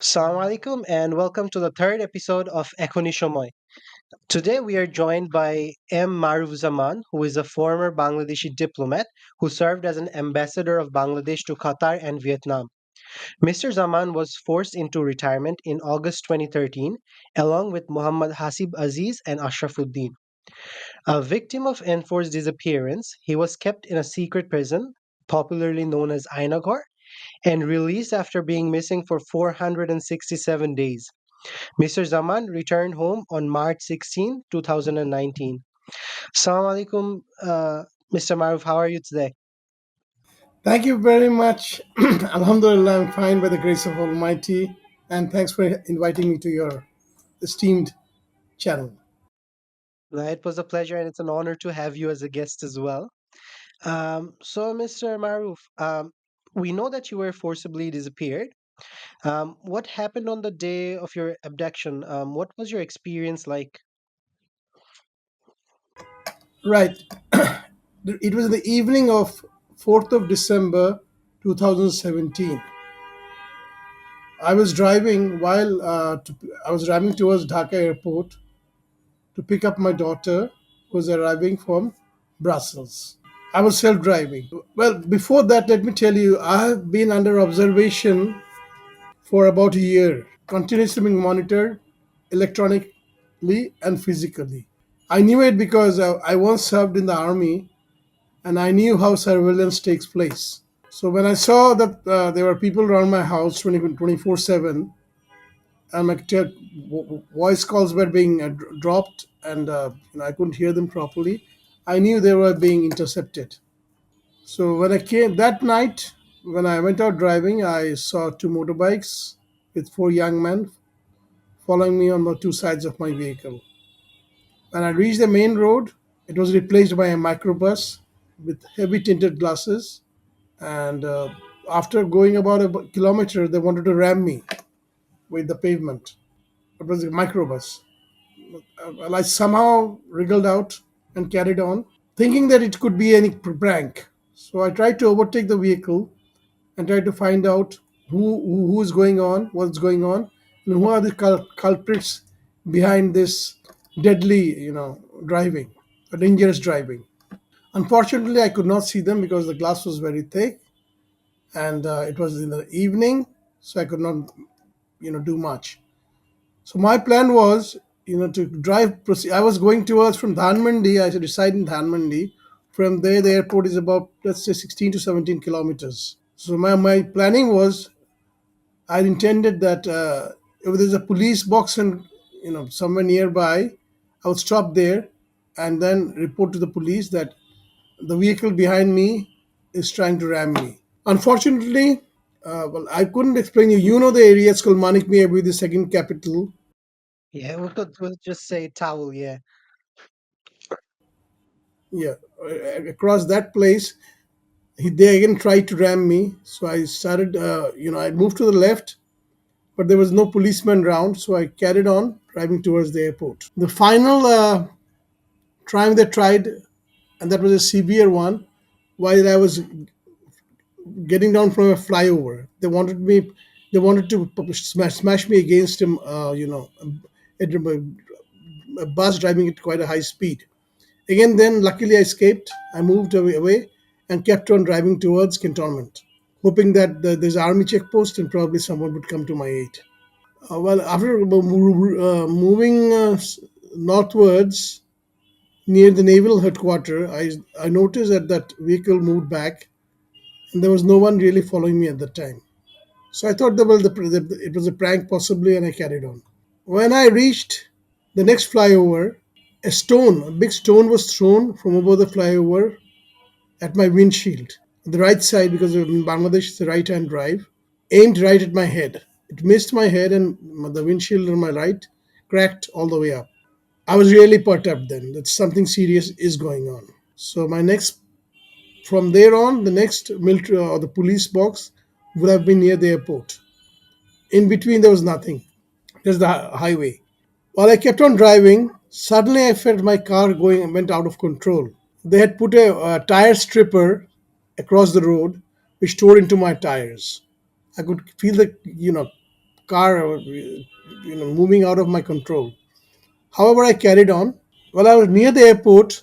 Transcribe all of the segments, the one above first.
Assalamu alaikum and welcome to the third episode of Ekhoni Shomoy. Today we are joined by M. Maruf Zaman, who is a former Bangladeshi diplomat who served as an ambassador of Bangladesh to Qatar and Vietnam. Mr. Zaman was forced into retirement in August 2013 along with Muhammad Hasib Aziz and Ashrafuddin. A victim of enforced disappearance, he was kept in a secret prison, popularly known as Aynaghor, and released after being missing for 467 days. Mr. Zaman returned home on March 16, 2019. Assalamu alaikum, Mr. Maruf. How are you today? Thank you very much. Alhamdulillah, I'm fine by the grace of Almighty, and thanks for inviting me to your esteemed channel. It was a pleasure and it's an honor to have you as a guest as well. Mr. Maruf, we know that you were forcibly disappeared. What happened on the day of your abduction? What was your experience like? Right. It was the evening of 4th of December 2017. I was driving I was driving towards Dhaka airport to pick up my daughter who was arriving from Brussels. I was self-driving. Well, before that, let me tell you, I have been under observation for about a year, continuously being monitored electronically and physically. I knew it because I once served in the army and I knew how surveillance takes place. So when I saw that there were people around my house 24/7 and my voice calls were being dropped and I couldn't hear them properly, I knew they were being intercepted. So when I came that night, when I went out driving, I saw two motorbikes with four young men following me on the two sides of my vehicle. When I reached the main road, it was replaced by a microbus with heavy tinted glasses. And after going about a kilometer, they wanted to ram me with the pavement. It was a microbus. Well, I somehow wriggled out and carried on, thinking that it could be any prank. So I tried to overtake the vehicle and tried to find out who is going on, what's going on, and who are the culprits behind this deadly, driving, dangerous driving. Unfortunately, I could not see them because the glass was very thick, and it was in the evening, so I could not, do much. So my plan was, to drive. I was going towards from Dhanmandi. I should reside in Dhanmandi. From there, the airport is about, let's say, 16 to 17 kilometers. So my planning was I intended that if there's a police box and somewhere nearby, I would stop there and then report to the police that the vehicle behind me is trying to ram me. Unfortunately, I couldn't explain you. You know the area. It's called Manik Mia, the second capital. Yeah, we'll just say towel, yeah. Yeah, across that place, they again tried to ram me. So I started. I moved to the left, but there was no policeman around, so I carried on driving towards the airport. The final time they tried, and that was a severe one, while I was getting down from a flyover. They wanted to smash me against him, a bus driving at quite a high speed. Again, then luckily I escaped. I moved away and kept on driving towards cantonment, hoping that there's an army checkpost and probably someone would come to my aid. Well, after moving northwards near the naval headquarters, I noticed that that vehicle moved back, and there was no one really following me at the time. So I thought that it was a prank possibly, and I carried on. When I reached the next flyover, a big stone, was thrown from above the flyover at my windshield, the right side, because in Bangladesh it's a right-hand drive, aimed right at my head. It missed my head, and the windshield on my right cracked all the way up. I was really perturbed then that something serious is going on. So from there on, the next military or the police box would have been near the airport. In between, there was nothing, just the highway. While I kept on driving, suddenly I felt my car went out of control. They had put a tire stripper across the road, which tore into my tires. I could feel the car, moving out of my control. However, I carried on. While I was near the airport,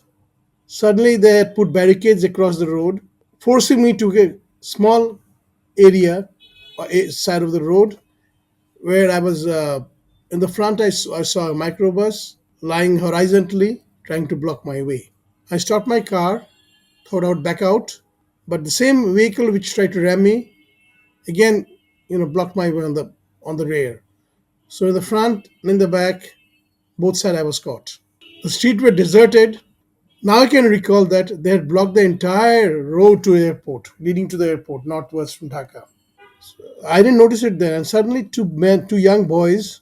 suddenly they had put barricades across the road, forcing me to a small area, side of the road, where I was in the front. I saw a microbus lying horizontally, trying to block my way. I stopped my car, thought I would back out, but the same vehicle which tried to ram me again, blocked my way on the rear. So in the front and in the back, both sides I was caught. The streets were deserted. Now I can recall that they had blocked the entire road to airport, leading to the airport, northwest from Dhaka. I didn't notice it then, and suddenly two young boys,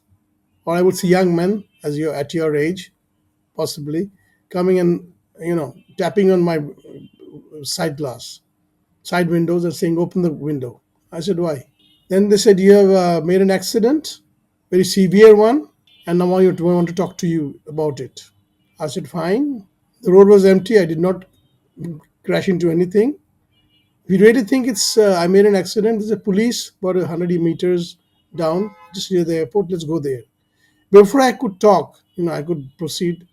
or I would say young men, as you're at your age, possibly, coming and tapping on my side glass, side windows, and saying, "Open the window." I said, "Why?" Then they said, "You have made an accident, very severe one, and now we want to talk to you about it." I said, "Fine." The road was empty. I did not crash into anything. If you really think it's I made an accident, there's a police about 100 meters down, just near the airport. Let's go there. Before I could talk, I could proceed.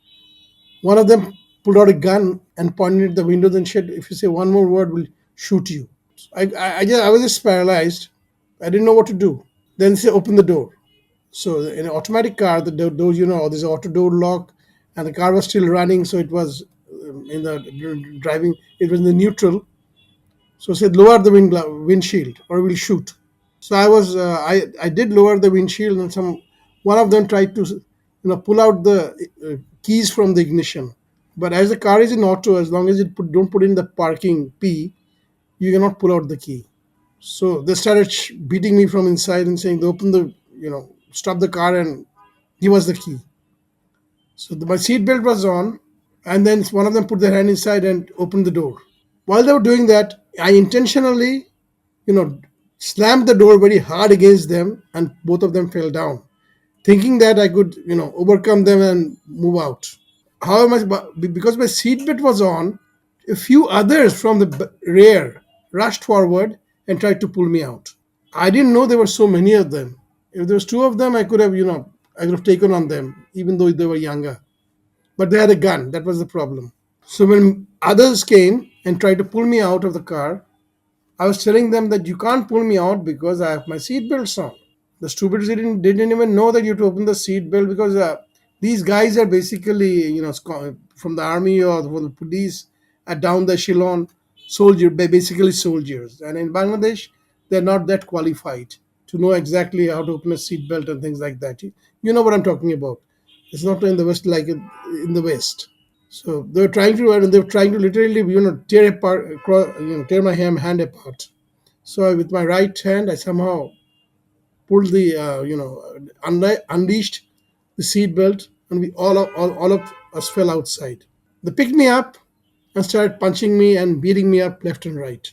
One of them pulled out a gun and pointed at the window and said, "If you say one more word, we'll shoot you." I was just paralyzed. I didn't know what to do. Then they said, "Open the door." So in an automatic car, the door, there's an auto door lock, and the car was still running, so it was in the driving. It was in the neutral. So I said, "Lower the windshield, or we'll shoot." So I did lower the windshield, and one of them tried to pull out the keys from the ignition. But as the car is in auto, as long as you don't put in the parking P, you cannot pull out the key. So they started beating me from inside and saying, "Open the, stop the car and give us the key." So my seat belt was on, and then one of them put their hand inside and opened the door. While they were doing that, I intentionally, you know, slammed the door very hard against them, and both of them fell down, thinking that I could, overcome them and move out. However, because my seatbelt was on, a few others from the rear rushed forward and tried to pull me out. I didn't know there were so many of them. If there was two of them, I could have taken on them, even though they were younger. But they had a gun. That was the problem. So when others came and tried to pull me out of the car, I was telling them that you can't pull me out because I have my seatbelts on. The stupids didn't even know that you have to open the seat belt, because these guys are basically from the army or from the police, down the echelon basically soldiers, and in Bangladesh they're not that qualified to know exactly how to open a seat belt and things like that. You know what I'm talking about. It's not in the West like in the West. So they were trying to literally tear apart, tear my hand apart. So with my right hand I somehow pulled the unleashed the seat belt, and we all of us fell outside. They picked me up and started punching me and beating me up left and right,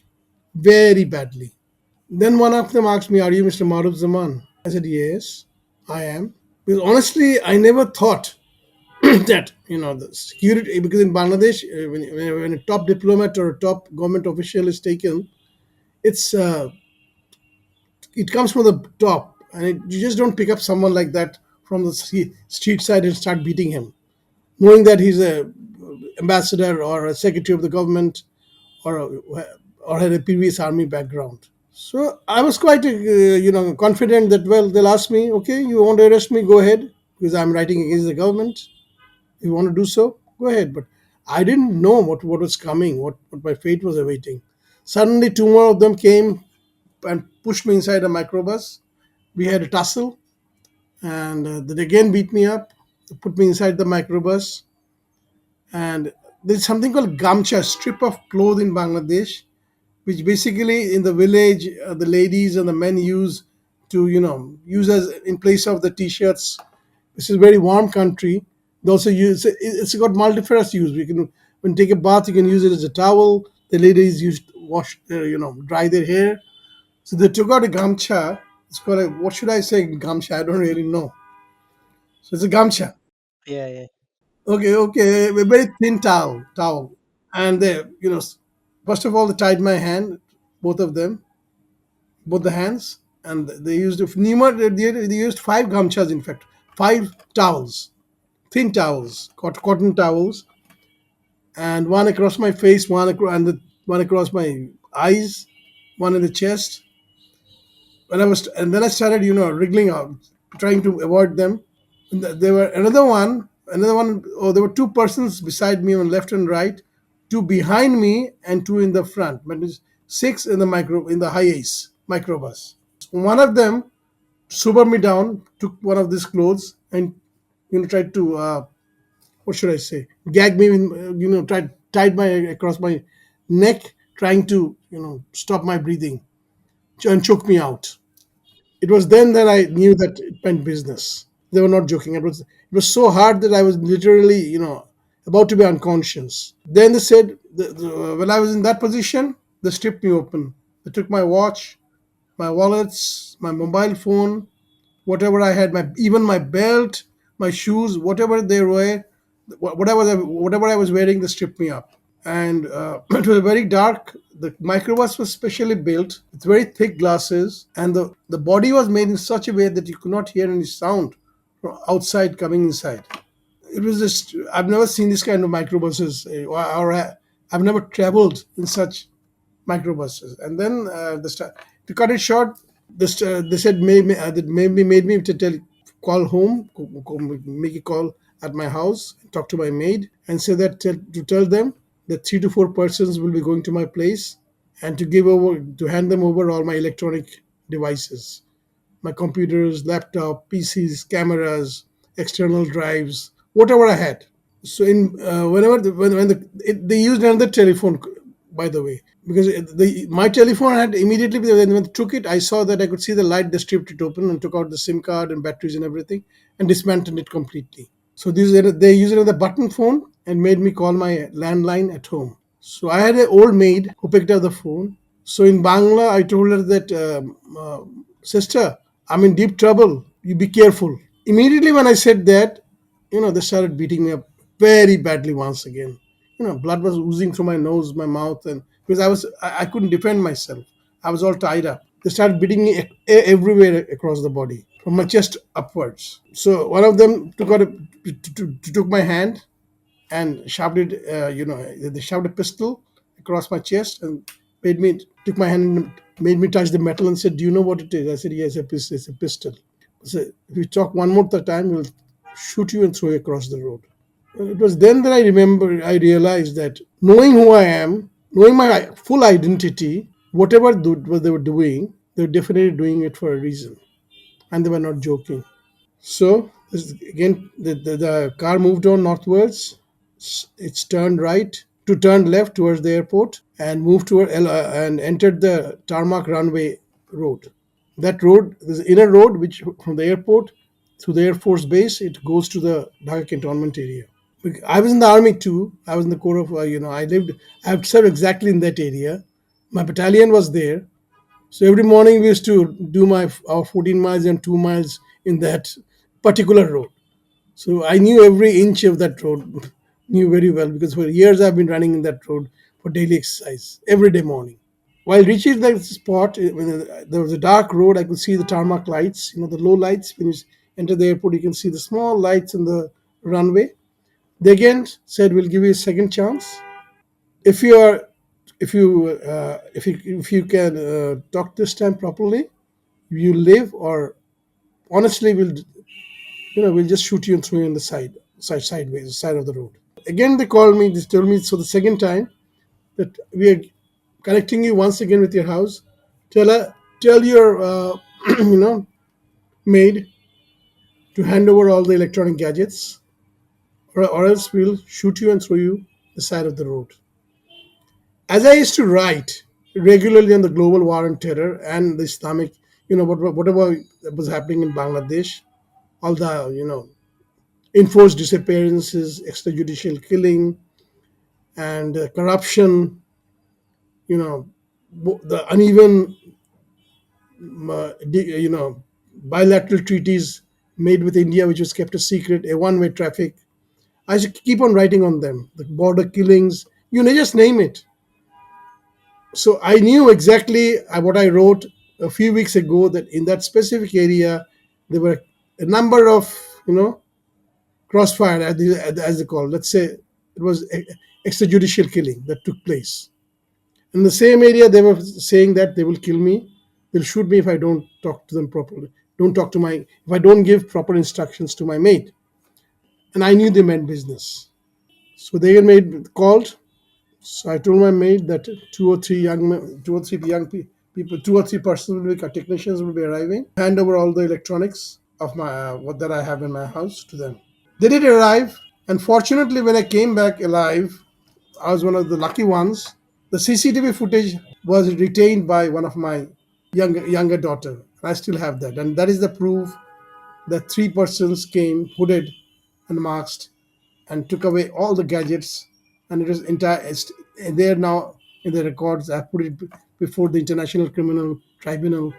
very badly. Then one of them asked me, "Are you Mr. Maruf Zaman?" I said, "Yes, I am." Because honestly, I never thought that the security, because in Bangladesh, when a top diplomat or a top government official is taken, it's it comes from the top, and you just don't pick up someone like that from the street side and start beating him, knowing that he's a ambassador or a secretary of the government, or or had a previous army background. So I was quite confident that, well, they'll ask me, "Okay, you want to arrest me, go ahead, because I'm writing against the government. If you want to do so, go ahead." But I didn't know what was coming, what my fate was awaiting. Suddenly two more of them came and pushed me inside a microbus. We had a tussle, and they again beat me up, put me inside the microbus. And there's something called gamcha, strip of cloth in Bangladesh, which basically in the village the ladies and the men use to use as in place of the t-shirts. This is a very warm country. They also use it's got multifarious use. We can, when you take a bath, you can use it as a towel. The ladies use to wash dry their hair. So they took out a gamcha. It's called a, what should I say, gamcha? I don't really know. So it's a gamcha. Yeah, yeah. Okay, okay, a very thin towel. And they, first of all, they tied my hand, both of them, both the hands, and they used they used five gamchas, in fact, five towels, thin towels, cotton towels, and one across my face, one across my eyes, one in the chest. And then I started, wriggling out, trying to avoid them. And there were another one. Oh, there were two persons beside me on left and right, two behind me, and two in the front. But it's six in the high ace microbus. One of them sobered me down, took one of these clothes, and tried to what should I say, gag me, tied my across my neck, trying to stop my breathing and choke me out. It was then that I knew that it meant business. They were not joking. It was so hard that I was literally, about to be unconscious. Then they said, when I was in that position, they stripped me open. They took my watch, my wallets, my mobile phone, whatever I had, my even my belt, my shoes, whatever they were, whatever I was wearing, they stripped me up. And it was very dark. The microbus was specially built with very thick glasses, and the body was made in such a way that you could not hear any sound from outside coming inside. It was just, I've never seen this kind of microbuses, I've never traveled in such microbuses. And then to cut it short, they said that maybe made me to call home, make a call at my house, talk to my maid, and say that to tell them that 3 to 4 persons will be going to my place, and to hand them over all my electronic devices, my computers, laptop, PCs, cameras, external drives, whatever I had. So in whenever they used another telephone, by the way, because my telephone had immediately when I took it, I saw that I could see the light. They stripped it open and took out the SIM card and batteries and everything, and dismantled it completely. So they used another button phone and made me call my landline at home. So I had an old maid who picked up the phone. So in Bangla, I told her that, sister, I'm in deep trouble. You be careful. Immediately when I said that, they started beating me up very badly once again. Blood was oozing through my nose, my mouth, and because I couldn't defend myself. I was all tied up. They started beating me everywhere across the body, from my chest upwards. So one of them took my hand and shoved it. They shoved a pistol across my chest and took my hand and made me touch the metal and said, "Do you know what it is?" I said, "Yes, it's a pistol." So if you talk one more time, we'll shoot you and throw you across the road. It was then that I realized that knowing who I am, knowing my full identity, what they were doing, they were definitely doing it for a reason, and they were not joking. So again, the car moved on northwards. It's turned right to turn left towards the airport and moved toward and entered the tarmac runway road. That road, there's an inner road which from the airport through the Air Force base, it goes to the Dhaka cantonment area. I was in the army too. I was in the corps of, I have served exactly in that area. My battalion was there. So every morning we used to do our 14 miles and 2 miles in that particular road. So I knew every inch of that road, knew very well, because for years I've been running in that road for daily exercise every day morning. While reaching that spot, when there was a dark road, I could see the tarmac lights, the low lights. When you enter the airport, you can see the small lights in the runway. They again said, "We'll give you a second chance. If you are, if you can talk this time properly, you live, or honestly, we'll just shoot you and throw you on the sideways, side of the road." Again, they called me. They told me, so the second time, that we are connecting you once again with your house. Tell your maid to hand over all the electronic gadgets, or else we'll shoot you and throw you the side of the road. As I used to write regularly on the global war on terror and the Islamic, whatever was happening in Bangladesh, all the enforced disappearances, extrajudicial killing, and corruption, the uneven, bilateral treaties made with India, which was kept a secret, a one-way traffic. I should keep on writing on them. The border killings, just name it. So I knew exactly what I wrote a few weeks ago that in that specific area there were a number of, you know, crossfire, as they call. Let's say it was extrajudicial killing that took place. In the same area, they were saying that they will kill me, they'll shoot me if I don't talk to them properly. Don't talk to my if I don't give proper instructions to my mate. And I knew they meant business. So they made called. So I told my mate that two or three young people, two or three persons will be technicians will be arriving. Hand over all the electronics of my what that I have in my house to them. They did arrive, and fortunately, when I came back alive, I was one of the lucky ones. The CCTV footage was retained by one of my younger daughter. I still have that, and that is the proof that three persons came hooded and masked and took away all the gadgets, and it is entire. It's there now in the records. I put it before the International Criminal Tribunal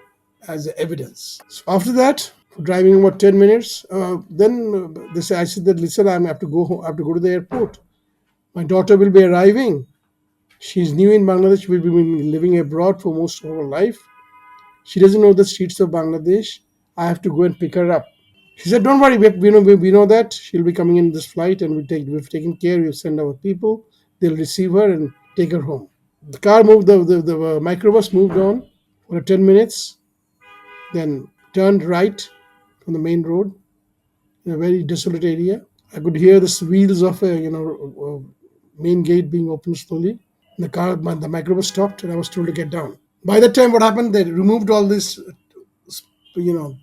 as evidence. So after that, driving about 10 minutes, then I said that listen, I have to go. I have to go to the airport. My daughter will be arriving. She's new in Bangladesh. We've been living abroad for most of her life. She doesn't know the streets of Bangladesh. I have to go and pick her up. She said, "Don't worry, we know that she'll be coming in this flight, and we've taken care. We've sent our people. They'll receive her and take her home." The car moved. The microbus moved on for 10 minutes, then turned right from the main road in a very desolate area. I could hear the wheels of a main gate being opened slowly. The microbus stopped, and I was told to get down. By that time, what happened? They removed all these,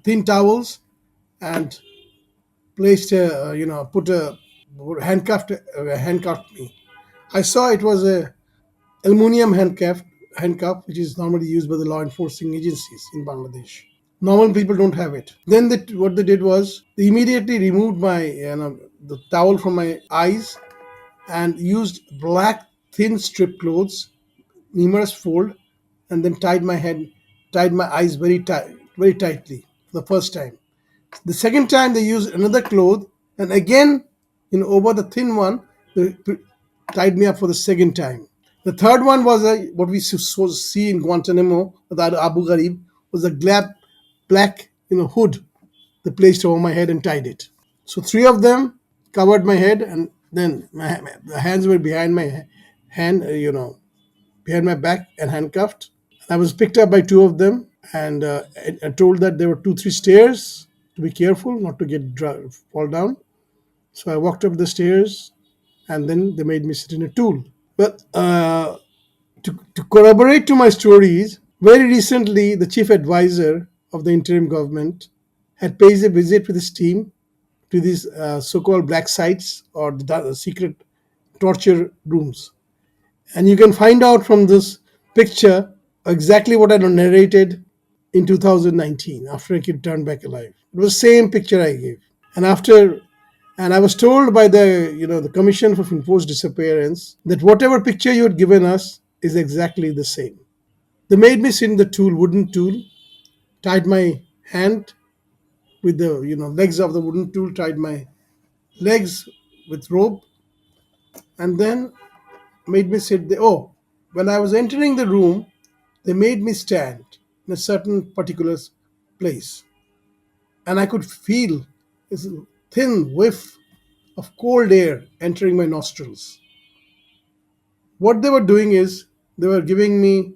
thin towels and placed put a handcuffed me. I saw it was a aluminum handcuff which is normally used by the law enforcing agencies in Bangladesh. Normal people don't have it. Then what they did was they immediately removed my the towel from my eyes and used black thin strip clothes, numerous fold, and then tied my eyes very tightly for the first time. The second time they used another cloth, and again, over the thin one, they tied me up for the second time. The third one was what we see in Guantanamo, the Abu Ghraib, was a black, hood they placed over my head and tied it. So three of them covered my head, and then the hands were behind my hand, behind my back and handcuffed. I was picked up by two of them and told that there were two, three stairs to be careful not to fall down. So I walked up the stairs, and then they made me sit in a tool. But to corroborate to my stories, very recently the chief advisor of the interim government had paid a visit with his team to these so-called black sites or the secret torture rooms. And you can find out from this picture exactly what I narrated in 2019 after I could turn back alive. It was the same picture I gave. And I was told by the Commission for Enforced Disappearance that whatever picture you had given us is exactly the same. They made me sit in the wooden tool, tied my hand with the legs of the wooden tool, tied my legs with rope, and then made me sit there. Oh, when I was entering the room, they made me stand in a certain particular place, and I could feel this thin whiff of cold air entering my nostrils. What they were doing is they were giving me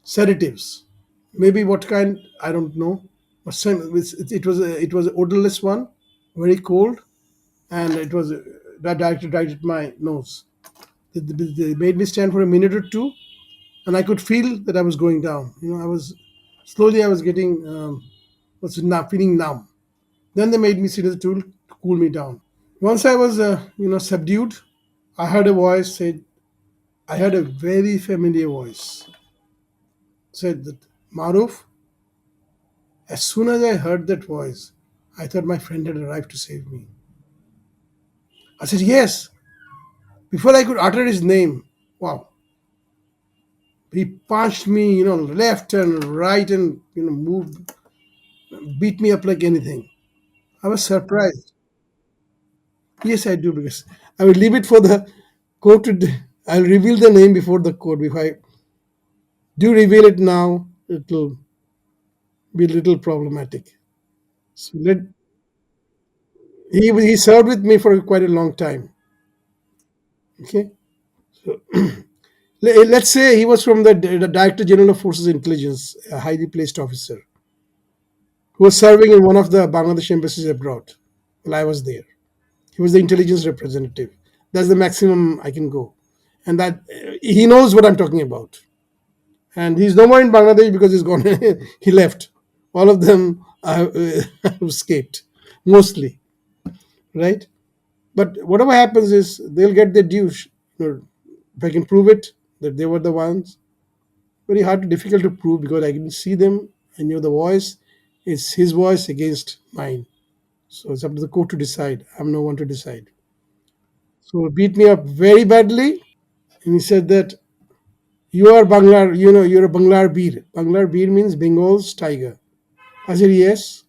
sedatives. Maybe what kind I don't know, but it was an odorless one, very cold, and it was directed right at my nose. They made me stand for a minute or two, and I could feel that I was going down. I was getting was not feeling numb. Then they made me sit at the tool to cool me down. Once I was subdued, I heard a voice said, I heard a very familiar voice said that, Maruf. As soon as I heard that voice, I thought my friend had arrived to save me. I said, yes. Before I could utter his name, wow, he punched me, left and right, and moved, beat me up like anything. I was surprised. Yes, I do, because I will leave it for the court to. I'll reveal the name before the court. If I do reveal it now, it'll. be a little problematic. So he served with me for quite a long time. Okay, let's say he was from the Director General of Forces Intelligence, a highly placed officer who was serving in one of the Bangladesh embassies abroad while I was there. He was the intelligence representative. That's the maximum I can go, and that he knows what I'm talking about. And he's no more in Bangladesh because he's gone. He left. All of them have escaped, mostly, right? But whatever happens is they'll get their dues. You know, if I can prove it that they were the ones, very hard, difficult to prove because I can see them. I know the voice. It's his voice against mine. So it's up to the court to decide. I'm no one to decide. So he beat me up very badly, and he said that you are Banglar. You're a Banglar Beer. Banglar Beer means Bengal's tiger. I said yes.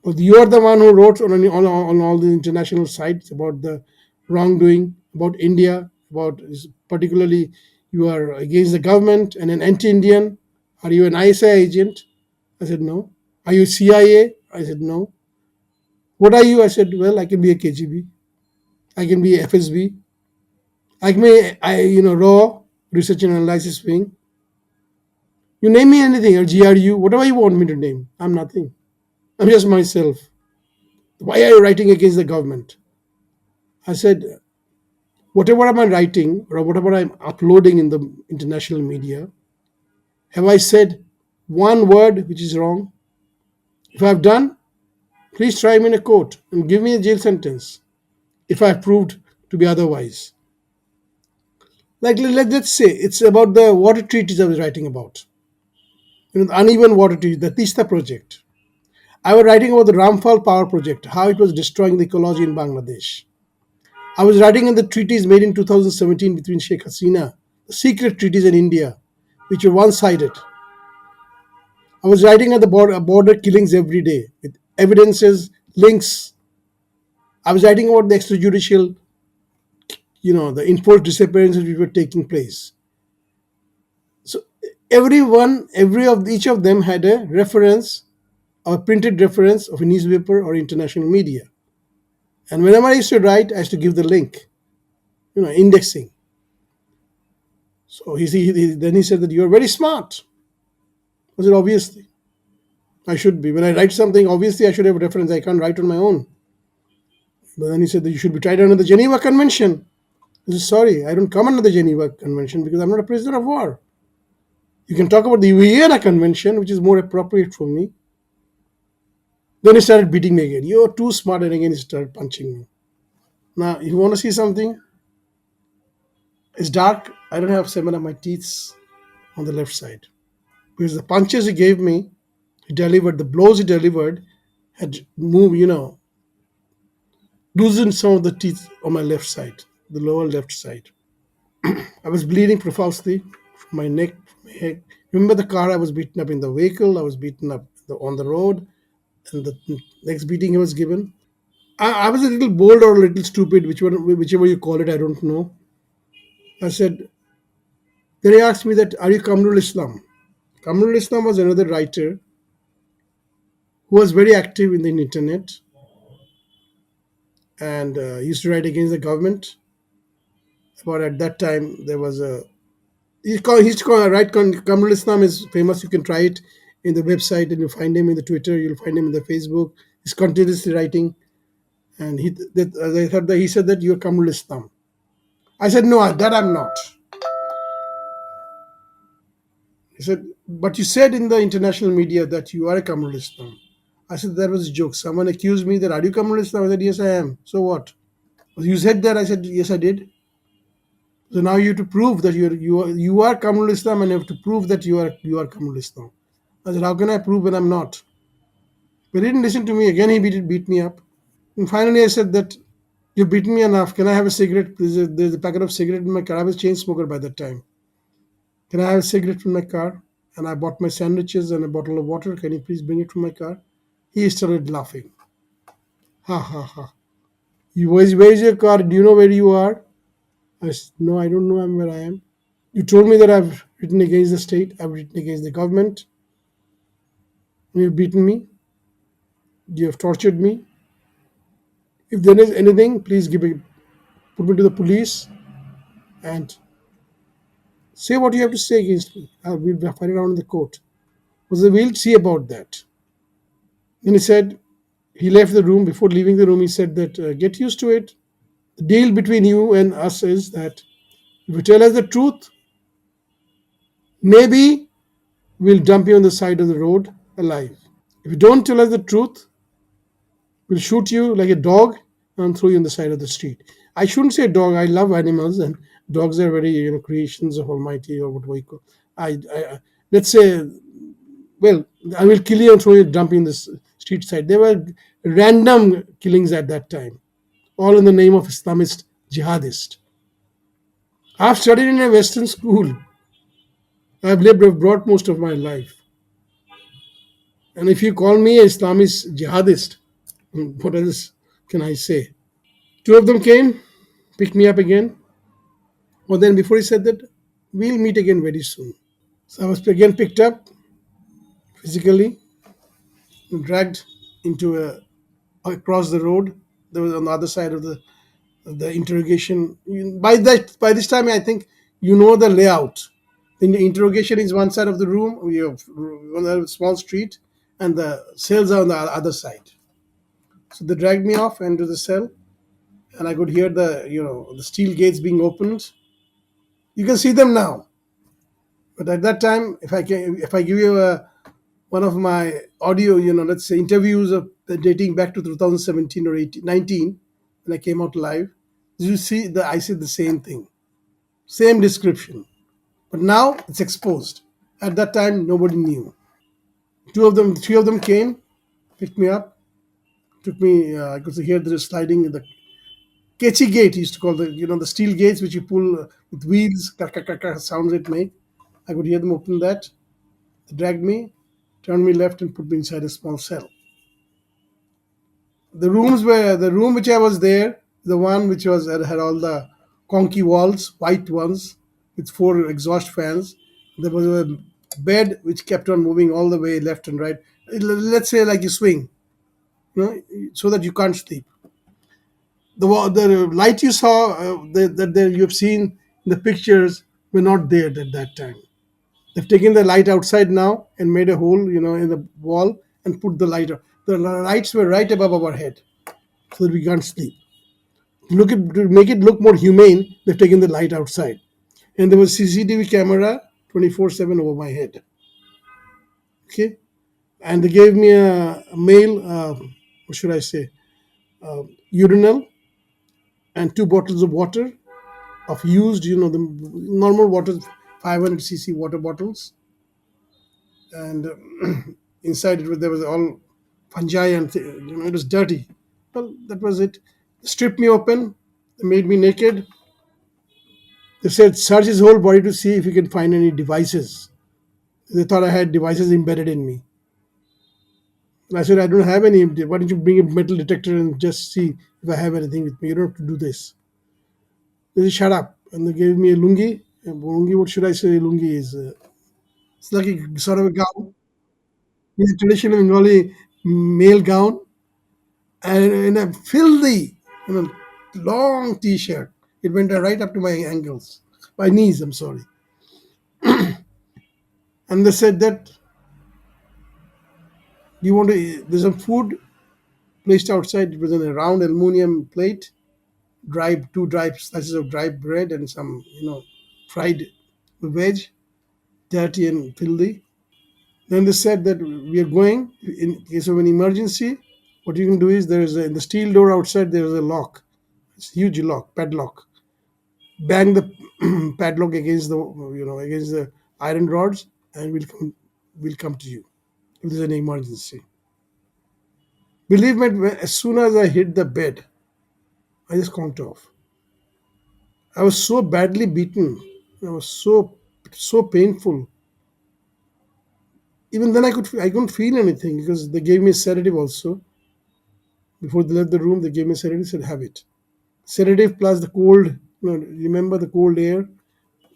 But you are the one who wrote on all the international sites about the wrongdoing, about India, about particularly you are against the government and an anti-Indian. Are you an ISI agent? I said no. Are you CIA? I said no. What are you? I said well, I can be a KGB. I can be a FSB. I can be raw research and analysis wing. You name me anything or GRU, whatever you want me to name. I'm nothing. I'm just myself. Why are you writing against the government? I said whatever I'm writing or whatever I'm uploading in the international media, have I said one word which is wrong? If I've done, please try me in a court and give me a jail sentence if I've proved to be otherwise. Like let's say it's about the water treaties I was writing about. The uneven water treaties, the Tista project. I was writing about the Ramphal power project, how it was destroying the ecology in Bangladesh. I was writing in the treaties made in 2017 between Sheikh Hasina, the secret treaties in India, which were one-sided. I was writing at the border killings every day with evidences, links. I was writing about the extrajudicial, the enforced disappearances which were taking place. So each of them had a reference, a printed reference of a newspaper or international media. And whenever I used to write, I used to give the link, indexing. So then he said that you're very smart. I said, obviously, I should be. When I write something, obviously I should have a reference. I can't write on my own. But then he said that you should be tried under the Geneva Convention. I said, sorry, I don't come under the Geneva Convention because I'm not a prisoner of war. You can talk about the Vienna Convention, which is more appropriate for me. Then he started beating me again. You're too smart, and again he started punching me. Now, you want to see something? It's dark. I don't have seven of my teeth on the left side. Because the punches he gave me, he delivered, the blows he delivered had moved, loosened some of the teeth on my left side, the lower left side. I was bleeding profusely from my neck, from my head. Remember the car I was beaten up in the vehicle, I was beaten up on the road, and the next beating he was given. I was a little bold or a little stupid, whichever you call it, I don't know. I said, then he asked me that, are you Kamrul Islam? Kamrul Islam was another writer who was very active in the internet and used to write against the government. But at that time, there was a he's called right. Kamrul Islam is famous. You can try it in the website, and you find him in the Twitter. You'll find him in the Facebook. He's continuously writing, and they thought that he said that you're Kamrul Islam. I said no, that I'm not. He said, but you said in the international media that you are a Kamrul Islam. I said that was a joke. Someone accused me that are you Kamrul Islam? I said yes, I am. So what? You said that. I said yes, I did. So now you have to prove that you are Kamrul Islam, and you have to prove that you are Kamrul Islam. I said, how can I prove when I'm not? But he didn't listen to me. Again, he beat me up. And finally, I said that you've beaten me enough. Can I have a cigarette? There's a packet of cigarette in my car. I was a chain smoker by that time. Can I have a cigarette from my car? And I bought my sandwiches and a bottle of water. Can you please bring it from my car? He started laughing. Ha ha ha. Where's your car? Do you know where you are? I said, no, I don't know where I am. You told me that I've written against the state. I've written against the government. You've beaten me, you have tortured me. If there is anything, please put me to the police and say what you have to say against me. We'll fight it out in the court. Was the we'll see about that. Then he said he left the room. Before leaving the room, he said that get used to it. The deal between you and us is that if you tell us the truth, maybe we'll dump you on the side of the road alive. If you don't tell us the truth, we'll shoot you like a dog and throw you on the side of the street. I shouldn't say dog. I love animals, and dogs are very creations of Almighty, or what we call. I let's say, well, I will kill you and throw you, dump you in the street side. There were random killings at that time, all in the name of Islamist jihadist. I've studied in a Western school. I've lived abroad most of my life. And if you call me a Islamist jihadist, what else can I say? Two of them came, picked me up again. Well, then before he said that, we'll meet again very soon. So I was again picked up physically, and dragged into a across the road. There was on the other side of the interrogation. By this time, I think you know the layout. The interrogation is one side of the room. You have one small street, and the cells are on the other side. So they dragged me off into the cell, and I could hear the steel gates being opened. You can see them now, but at that time, if I give you one of my audio, let's say interviews of dating back to 2017 or 19, when I came out live, you see that I said the same thing, same description, but now it's exposed. At that time, nobody knew. Three of them came, picked me up, took me. I could hear the sliding the Kechi gate. Used to call the steel gates which you pull with wheels, sounds it make. I could hear them open that. They dragged me, turned me left, and put me inside a small cell. The room which I was there, the one which was had all the conky walls, white ones, with four exhaust fans. There was a bed which kept on moving all the way left and right. Let's say like you swing, so that you can't sleep. The light you saw that you have seen in the pictures were not there at that time. They've taken the light outside now and made a hole, in the wall and put the light. The lights were right above our head, so that we can't sleep. To make it look more humane, they've taken the light outside, and there was CCTV camera 24/7 over my head. Okay, and they gave me a male, what should I say, urinal and two bottles of water of used, the normal water, 500 cc water bottles, and inside there was all fungi and it was dirty. Well, that was it. They stripped me open, they made me naked. They said search his whole body to see if you can find any devices. They thought I had devices embedded in me. And I said, I don't have any. Why don't you bring a metal detector and just see if I have anything with me? You don't have to do this. They said, shut up. And they gave me a lungi. A lungi, what should I say? Lungi is it's like a sort of a gown. It's a traditional Bengali male gown, and in a filthy, long T-shirt. It went right up to my ankles, my knees. I'm sorry. And they said that you want to. There's some food placed outside. It was in a round aluminum plate, two dry slices of dry bread and some, fried veg, dirty and filthy. Then they said that we are going in case of an emergency. What you can do is in the steel door outside there is a lock. It's a huge lock, padlock. Bang the padlock against the iron rods, and we'll come to you if there's an emergency. Believe me, as soon as I hit the bed, I just conked off. I was so badly beaten. I was so painful. Even then, I couldn't feel anything because they gave me a sedative also. Before they left the room, they gave me a sedative. Said have it. Sedative plus the cold. Remember the cold air,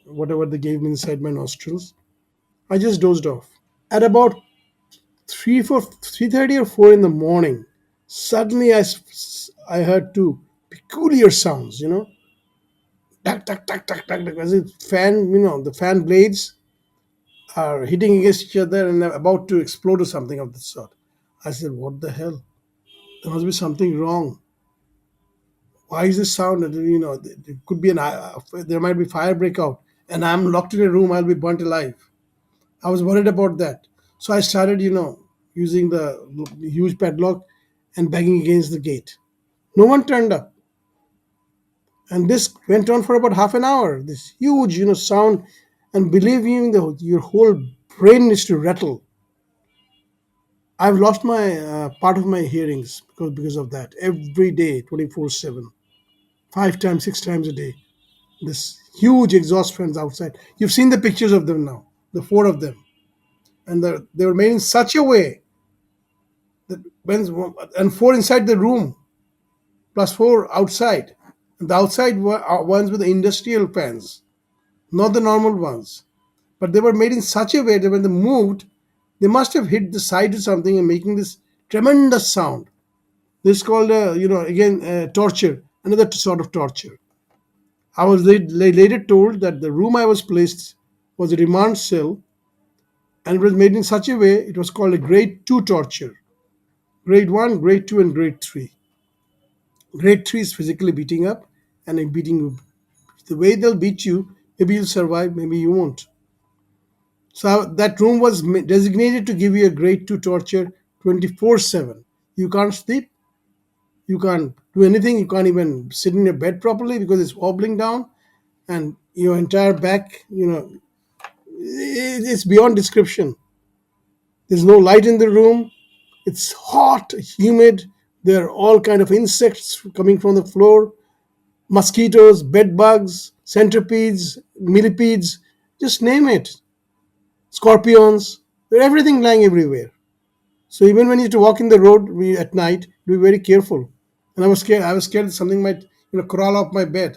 whatever they gave me inside my nostrils. I just dozed off. At about 3:30 or 4 in the morning, suddenly I heard two peculiar sounds, tuck, tuck, tuck, tuck, tuck, tuck, as if the fan blades are hitting against each other and they're about to explode or something of the sort. I said, what the hell? There must be something wrong. Why is this sound? There could be there might be fire breakout, and I'm locked in a room. I'll be burnt alive. I was worried about that, so I started, using the huge padlock and banging against the gate. No one turned up, and this went on for about half an hour. This huge, sound, and believe me, your whole brain is to rattle. I've lost my part of my hearings because of that. Every day, 24/7, 5 times, 6 times a day. This huge exhaust fans outside. You've seen the pictures of them now, the four of them, and they were made in such a way that and four inside the room plus four outside. And the outside ones were the industrial fans, not the normal ones. But they were made in such a way that when they moved, they must have hit the side or something and making this tremendous sound. This is called, again, torture, another sort of torture. I was later told that the room I was placed was a remand cell, and it was made in such a way it was called a grade 2 torture. Grade 1, grade 2, and grade 3. Grade 3 is physically beating up and beating you. The way they'll beat you, maybe you'll survive, maybe you won't. So that room was designated to give you a grade 2 torture 24/7. You can't sleep, you can't do anything, you can't even sit in your bed properly because it's wobbling down, and your entire back, it's beyond description. There's no light in the room. It's hot, humid. There are all kind of insects coming from the floor, mosquitoes, bed bugs, centipedes, millipedes, just name it. Scorpions. There's everything lying everywhere. So even when you have to walk in the road at night, be very careful. And I was scared. I was scared that something might, crawl off my bed.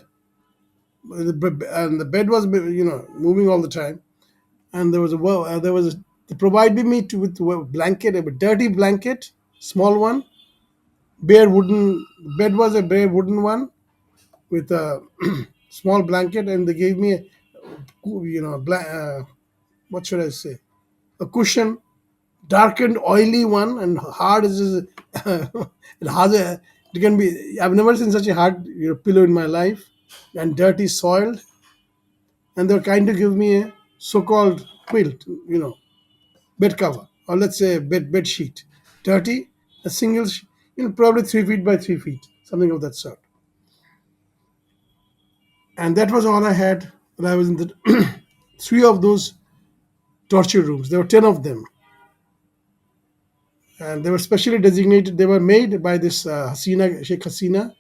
And the bed was, moving all the time. And they provided me with a blanket, a dirty blanket, small one, bare wooden. Bed was a bare wooden one with a small blanket, and they gave me a, what should I say, a cushion, darkened, oily one, and hard as it has a. It can be. I've never seen such a hard pillow in my life, and dirty, soiled, and they're kind to give me a so-called quilt, bed cover, or let's say bed sheet, dirty, a single, probably 3 feet by 3 feet, something of that sort. And that was all I had when I was in the three of those torture rooms. There were 10 of them, and they were specially designated. They were made by this Hasina, Sheikh Hasina,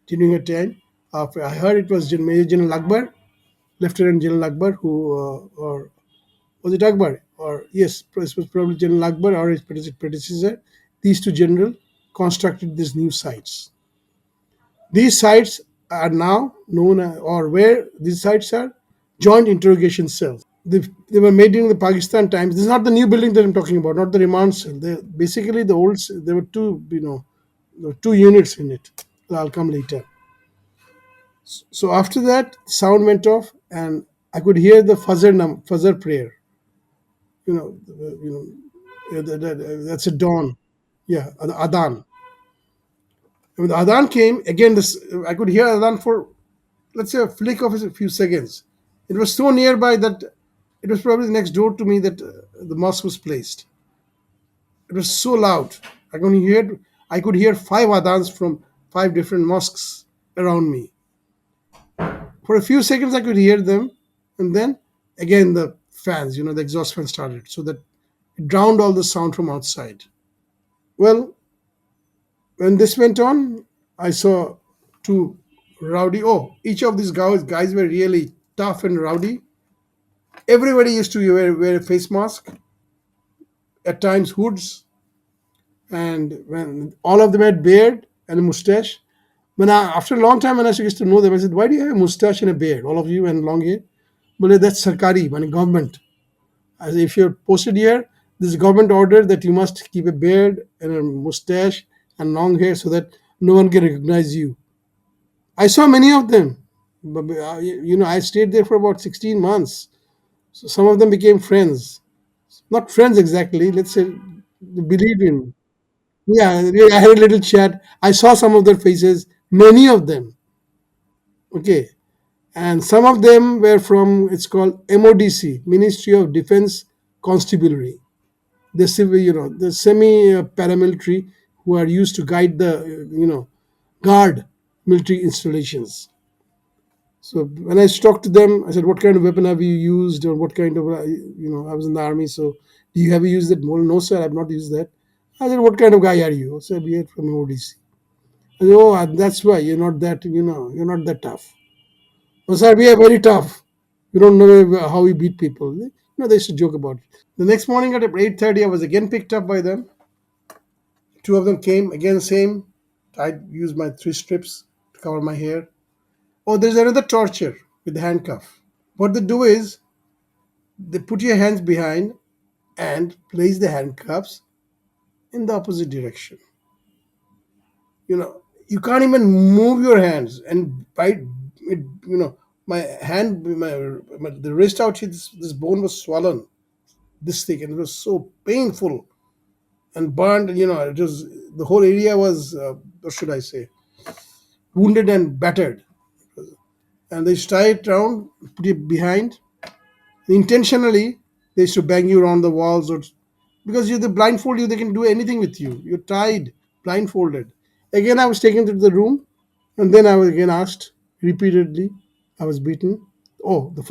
during her time. I heard it was Major General Akbar, Lieutenant General Akbar, or was it Akbar? Or yes, it was probably General Akbar or his predecessor. These two generals constructed these new sites. These sites are now known or where these sites are joint interrogation cells. They were made during the Pakistan times. This is not the new building that I'm talking about, not the remand cell. Basically the old. There were two, there were two units in it. I'll come later. So after that, sound went off, and I could hear the fajr prayer. That's a dawn. Yeah, the adhan. When the adhan came again, this I could hear adhan for, let's say, a flick of a few seconds. It was so nearby that it was probably next door to me that the mosque was placed. It was so loud. I could hear five adhans from five different mosques around me. For a few seconds, I could hear them, and then again the fans, the exhaust fan started, so that it drowned all the sound from outside. Well, when this went on, I saw two rowdy. Oh, each of these guys were really tough and rowdy. Everybody used to wear a face mask, at times hoods, and when all of them had beard and a mustache. After a long time, when I used to know them, I said, "Why do you have a mustache and a beard, all of you, and long hair?" Well, that's sarkari, meaning government. As if you're posted here, This government order that you must keep a beard and a mustache and long hair so that no one can recognize you. I saw many of them. But, I stayed there for about 16 months. So some of them became friends. Not friends exactly, let's say they believe in. Yeah, yeah, I had a little chat. I saw some of their faces, many of them. Okay. And some of them were from, it's called MODC, Ministry of Defense Constabulary. The civil, the semi paramilitary who are used to guide the, guard military installations. So when I talked to them, I said, "What kind of weapon have you used, or what kind of, I was in the army, so do you have used it?" Well, no, sir, I've not used that. I said, "What kind of guy are you?" I said, "We are from ODC." I said, "Oh, that's why you're not that, you're not that tough." No, sir, we are very tough. You don't know how we beat people. They used to joke about it. The next morning at 8:30, I was again picked up by them. Two of them came again, same. I used my three strips to cover my hair. Oh, there's another torture with the handcuff. What they do is they put your hands behind and place the handcuffs in the opposite direction. You can't even move your hands and bite it. My hand, the wrist out here, this bone was swollen this thick, and it was so painful and burned. It was, the whole area was, what should I say, wounded and battered. And they tie it around, put it behind. Intentionally, they used to bang you around the walls, or because they blindfold you, they can do anything with you. You're tied, blindfolded. Again, I was taken to the room, and then I was again asked repeatedly. I was beaten. Oh, the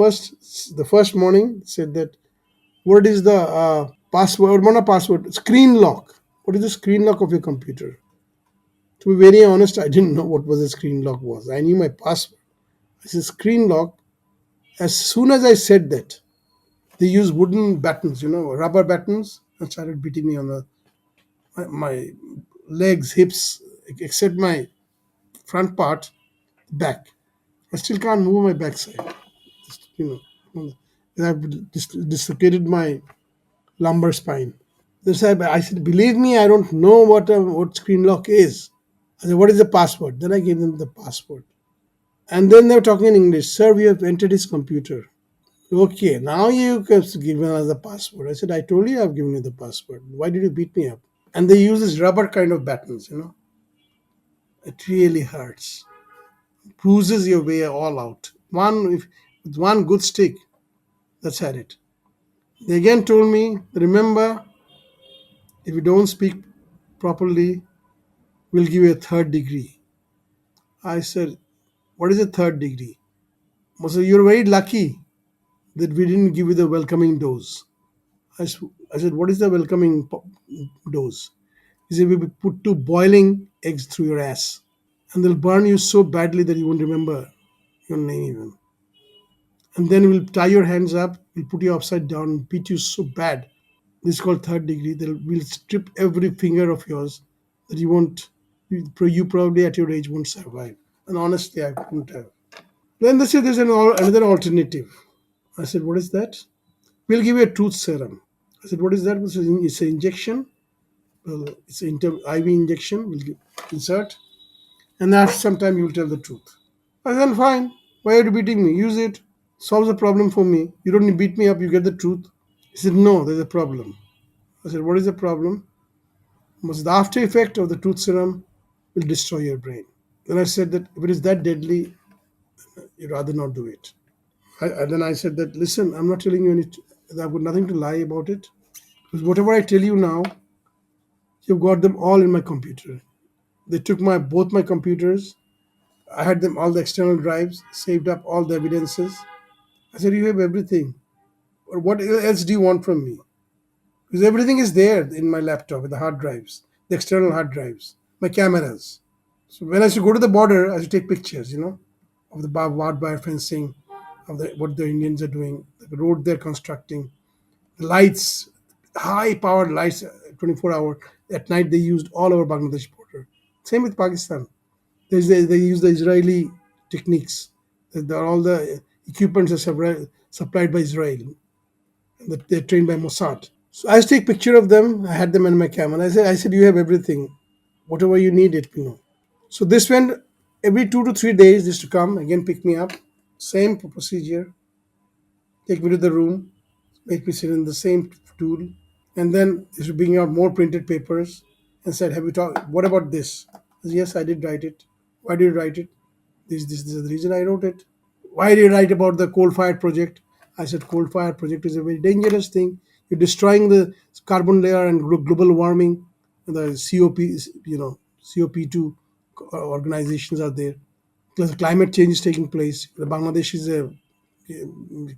first morning said that, what is the password? Not a password, screen lock. What is the screen lock of your computer? To be very honest, I didn't know what was a screen lock was. I knew my password. I said screen lock. As soon as I said that, they used wooden battens, rubber battens, and started beating me on my legs, hips, except my front part, back. I still can't move my backside. I've dislocated my lumbar spine. I said, believe me, I don't know what screen lock is. I said, what is the password? Then I gave them the password. And then they were talking in English. Sir, we have entered his computer. Okay, now you have given us the password. I said, I told you I've given you the password. Why did you beat me up? And they use this rubber kind of battens. It really hurts. Bruises your way all out. With one good stick, that's had it. They again told me, remember, if you don't speak properly, we'll give you a third degree. I said, what is a third degree? I said, you're very lucky that we didn't give you the welcoming dose. I said, what is the welcoming dose? He said, we put two boiling eggs through your ass, and they'll burn you so badly that you won't remember your name even. And then we'll tie your hands up, we'll put you upside down, and beat you so bad. This is called third degree. We'll strip every finger of yours that you won't, you probably at your age won't survive. And honestly, I couldn't have. Then they said there's another alternative. I said, what is that? We'll give you a truth serum. I said, what is that? It's an injection. Well, it's an IV injection. We'll insert. And after some time, you will tell the truth. I said, fine. Why are you beating me? Use it. Solve the problem for me. You don't need to beat me up. You get the truth. He said, no, there's a problem. I said, what is the problem? The after effect of the truth serum will destroy your brain. Then I said that if it is that deadly, you'd rather not do it. And then I said that, listen, I'm not telling you I've got nothing to lie about it. Because whatever I tell you now, you've got them all in my computer. They took both my computers. I had them all the external drives, saved up all the evidences. I said, you have everything. Or what else do you want from me? Because everything is there in my laptop, in the hard drives, the external hard drives, my cameras. So when I used to go to the border, I used to take pictures, of the barbed wire fencing, of what the Indians are doing, the road they're constructing, the lights, high powered lights, 24 hour. At night, they used all over Bangladesh border. Same with Pakistan. They use the Israeli techniques. All the equipments are supplied by Israel, and they're trained by Mossad. So I take picture of them. I had them in my camera. I said, you have everything. Whatever you need, it you know. So this went every 2 to 3 days. This to come again, pick me up. Same procedure. Take me to the room. Make me sit in the same tool. And then they should bring out more printed papers and said, have you talked? What about this? I said, yes, I did write it. Why did you write it? This is the reason I wrote it. Why did you write about the coal-fired project? I said, coal-fired project is a very dangerous thing. You're destroying the carbon layer and global warming. The COP, COP2 organizations are there. Plus, climate change is taking place. Bangladesh is a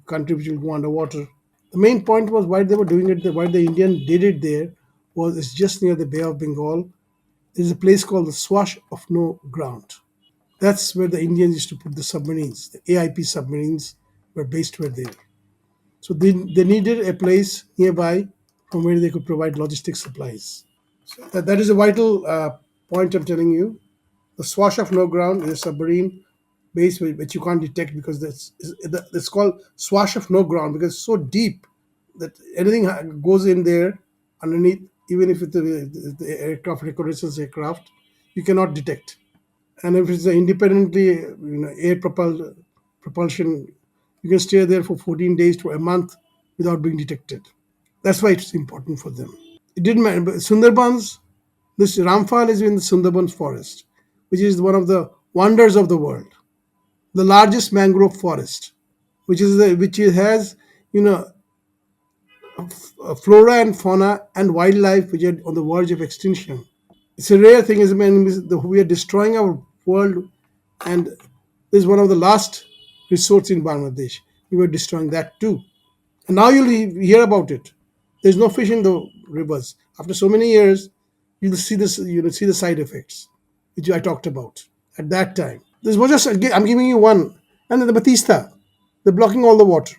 country which will go underwater. The main point was why they were doing it. Why the Indian did it there was it's just near the Bay of Bengal. There's a place called the Swash of No Ground. That's where the Indians used to put the submarines. The AIP submarines were based were there. So they needed a place nearby from where they could provide logistic supplies. So that is a vital point I'm telling you. The Swash of No Ground is a submarine base which you can't detect because it's called Swash of No Ground because it's so deep that anything goes in there underneath, even if it's the aircraft reconnaissance aircraft, you cannot detect. And if it's an independently air propelled propulsion, you can stay there for 14 days to a month without being detected. That's why it's important for them. It didn't matter. But Sundarbans, this Ramphal is in the Sundarbans forest, which is one of the wonders of the world, the largest mangrove forest, which has you know flora and fauna and wildlife which are on the verge of extinction. It's a rare thing, is when we are destroying our world, and this is one of the last resorts in Bangladesh. We were destroying that too, and now you'll hear about it. There's no fish in the rivers. After so many years, you'll see this. You'll see the side effects, which I talked about at that time. This was just I'm giving you one, and then the Batista, they're blocking all the water.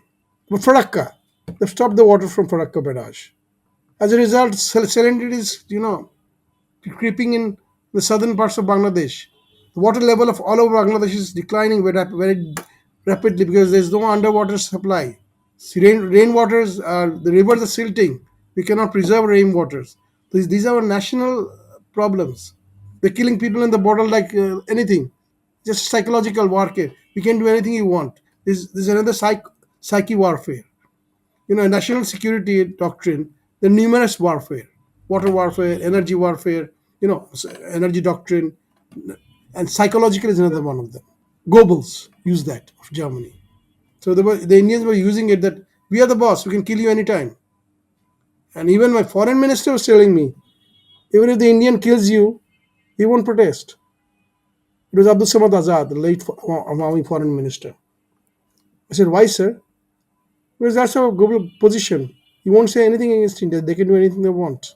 But Farakka, they've stopped the water from Farakka barrage. As a result, salinity is creeping in the southern parts of Bangladesh. The water level of all over Bangladesh is declining very rapidly because there's no underwater supply. Rainwaters, the rivers are silting. We cannot preserve rainwaters. These are our national problems. They're killing people in the border like anything. Just psychological warfare. We can do anything you want. This is another psyche warfare. National security doctrine, the numerous warfare, water warfare, energy warfare, energy doctrine, and psychological is another one of them. Goebbels used that of Germany. So the Indians were using it that we are the boss, we can kill you anytime. And even my foreign minister was telling me, even if the Indian kills you, he won't protest. It was Abdul Samad Azad, the late Amawi foreign minister. I said, why, sir? Because that's our global position. You won't say anything against India. They can do anything they want.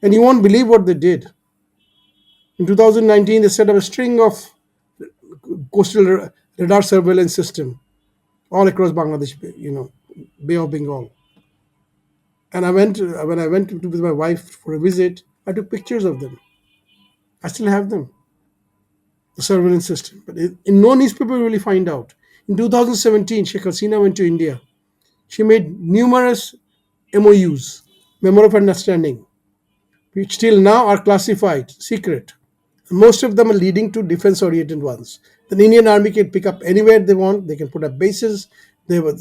And you won't believe what they did. In 2019, they set up a string of coastal radar surveillance system all across Bangladesh, Bay of Bengal. And when I went with my wife for a visit, I took pictures of them. I still have them, the surveillance system. But in no newspaper will you find out. In 2017, Sheikh Hasina went to India. She made numerous MOUs, Memorandum of Understanding, which till now are classified, secret. Most of them are leading to defense-oriented ones. The Indian Army can pick up anywhere they want. They can put up bases. They'll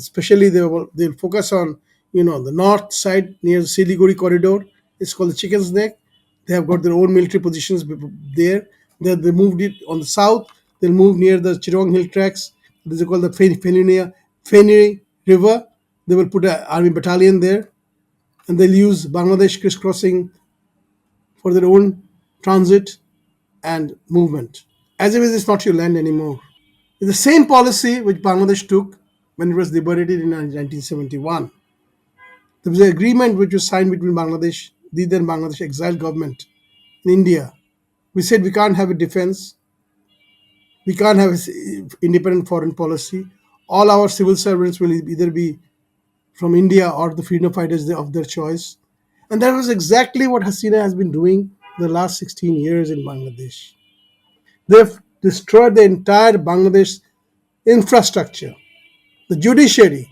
focus on the north side near the Siliguri corridor. It's called the Chicken's Neck. They have got their own military positions there. They moved it on the south. They'll move near the Chirong Hill tracks. This is called the Feni River. They will put an army battalion there, and they'll use Bangladesh crisscrossing for their own transit and movement. As if it's not your land anymore. It's the same policy which Bangladesh took when it was liberated in 1971. There was an agreement which was signed between Bangladesh, the then Bangladesh exiled government in India. We said we can't have a defense, we can't have an independent foreign policy. All our civil servants will either be from India or the freedom fighters of their choice. And that was exactly what Hasina has been doing the last 16 years in Bangladesh. They've destroyed the entire Bangladesh infrastructure. The judiciary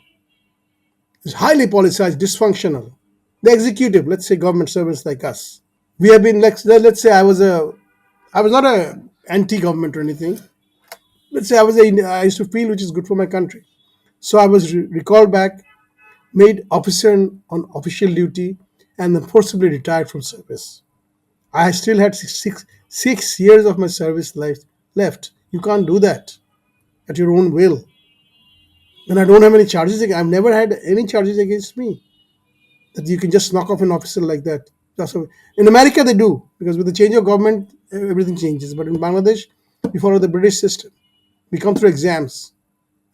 is highly politicized, dysfunctional. The executive, let's say government servants like us. We have been, let's say I was not a anti-government or anything. Let's say I used to feel which is good for my country. So I was recalled back, made officer on official duty, and then forcibly retired from service. I still had 6 years of my service life left. You can't do that at your own will. And I don't have any charges. I've never had any charges against me that you can just knock off an officer like that. In America, they do because with the change of government, everything changes. But in Bangladesh, we follow the British system. We come through exams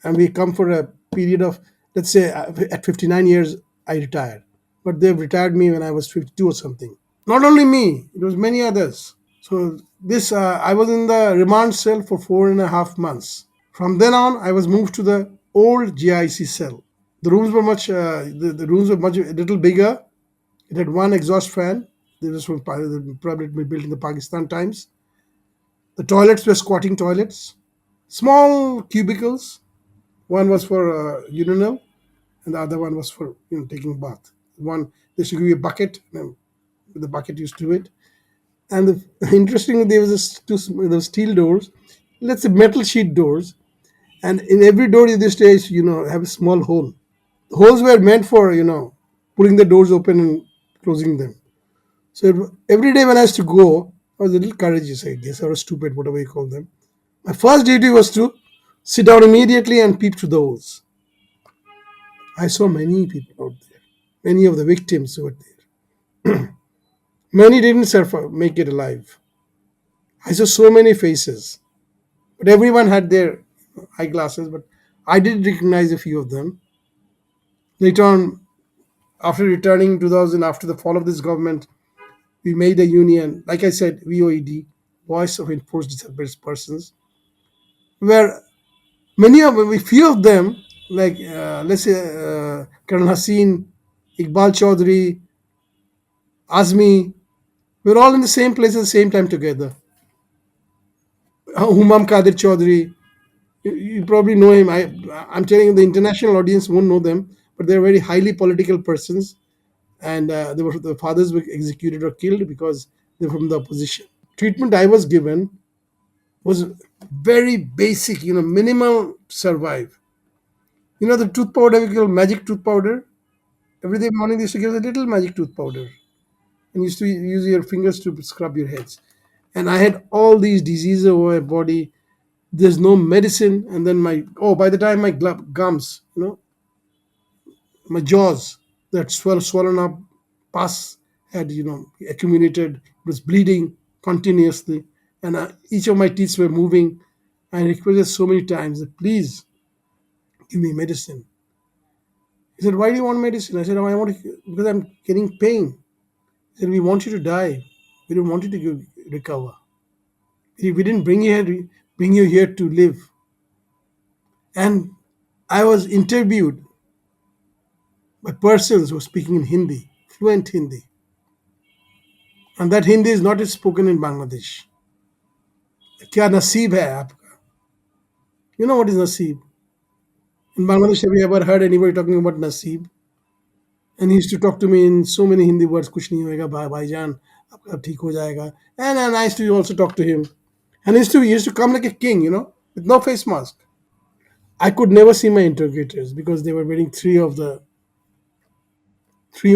and we come for a period of, let's say, at 59 years, I retired. But they've retired me when I was 52 or something. Not only me, it was many others. So I was in the remand cell for 4.5 months. From then on, I was moved to the old GIC cell. The rooms were much a little bigger. It had one exhaust fan. This was from probably built in the Pakistan times. The toilets were squatting toilets, small cubicles. One was for urinal, and the other one was for taking bath. One they should give you a bucket, and the bucket used to it. And interestingly, there was steel doors, let's say metal sheet doors, and in every door in this stage, have a small hole. The holes were meant for pulling the doors open and closing them. So every day when I used to go, I was a little courageous, I guess, or stupid, whatever you call them. My first duty was to sit down immediately and peep through the holes. I saw many people out there, many of the victims who were there. Many didn't survive, make it alive. I saw so many faces, but everyone had their eyeglasses. But I did recognize a few of them. Later on, after returning in 2000, after the fall of this government, we made a union, like I said, VOED, Voice of Enforced Disabilities Persons, where few of them, like let's say Colonel Haseen, Iqbal Chaudhry, Azmi, we're all in the same place at the same time together. Humam Kadir Chaudhry, you probably know him. I'm telling you, the international audience won't know them, but they're very highly political persons, and the fathers were executed or killed because they're from the opposition. Treatment I was given was very basic, minimal to survive. The tooth powder we call magic tooth powder. Every day morning they used to give us a little magic tooth powder and used to use your fingers to scrub your heads. And I had all these diseases over my body. There's no medicine, and then by the time my gums, my jaws that swollen up, pus had accumulated. It was bleeding continuously, and each of my teeth were moving. I requested so many times that please give me medicine. He said, "Why do you want medicine?" I said, "Oh, I want to because I'm getting pain." He said, "We want you to die. We don't want you to recover. We didn't bring you here to live." And I was interviewed by persons who were speaking in Hindi, fluent Hindi, and that Hindi is not spoken in Bangladesh. क्या नसीब है आपका? You know what is naseeb? In Bangladesh, have you ever heard anybody talking about naseeb? And he used to talk to me in so many Hindi words. कुछ नहीं होएगा भाईजान, अब ठीक हो जाएगा. And I used to also talk to him. And he used to come like a king, with no face mask. I could never see my interrogators because they were wearing three.